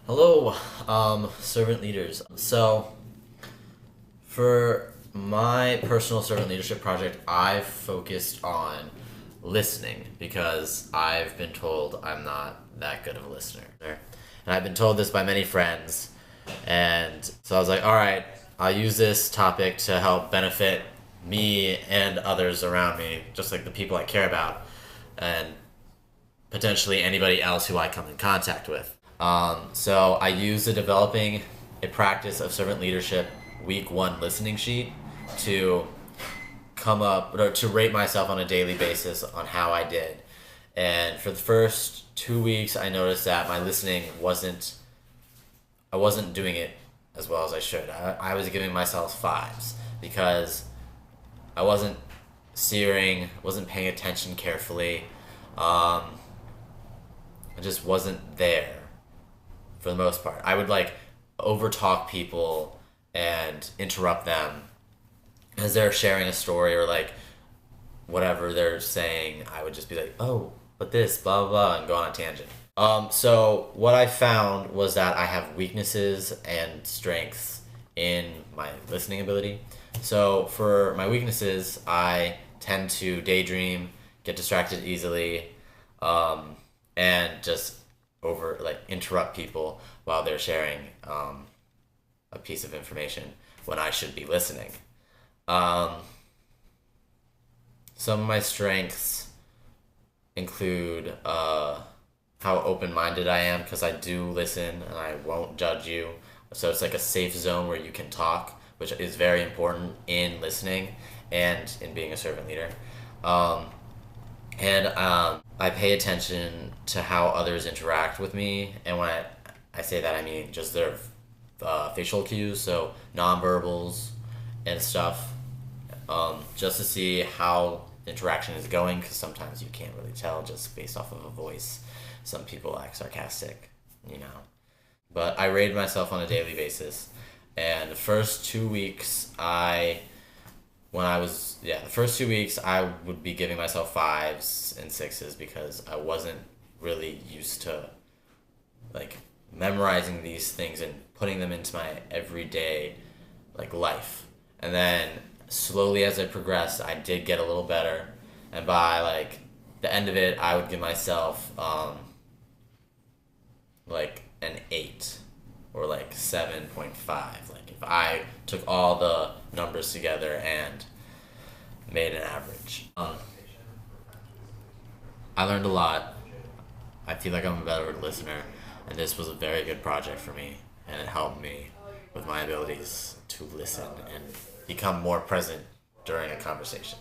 Hello, servant leaders. So, for my personal servant leadership project, I've focused on listening because I've been told I'm not that good of a listener. And I've been told this by many friends. And so I was like, all right, I'll use this topic to help benefit me and others around me, just like the people I care about, and potentially anybody else who I come in contact with. So I use the developing a practice of servant leadership week one listening sheet to come up or to rate myself on a daily basis on how I did. And for the first 2 weeks, I noticed that my listening I wasn't doing it as well as I should. I was giving myself fives because I wasn't steering, wasn't paying attention carefully. I just wasn't there for the most part. I would like overtalk people and interrupt them as they're sharing a story or like whatever they're saying. I would just be like, oh, but this, blah, blah, blah, and go on a tangent. So what I found was that I have weaknesses and strengths in my listening ability. So for my weaknesses, I tend to daydream, get distracted easily, um, and just over like interrupt people while they're sharing a piece of information when I should be listening. Um, some of my strengths include how open minded I am because I do listen and I won't judge you. So it's like a safe zone where you can talk, which is very important in listening and in being a servant leader. Um, and I pay attention to how others interact with me. And when I say that, I mean just their facial cues, so nonverbals and stuff, just to see how interaction is going, because sometimes you can't really tell just based off of a voice. Some people act sarcastic, you know. But I rate myself on a daily basis. And the first 2 weeks, the first 2 weeks, I would be giving myself fives and sixes because I wasn't really used to like memorizing these things and putting them into my everyday like life. And then slowly as I progressed, I did get a little better. And by like the end of it, I would give myself like an 8 or like 7.5. Like if I took all the numbers together and made an average. I learned a lot. I feel like I'm a better listener, and this was a very good project for me, and it helped me with my abilities to listen and become more present during a conversation.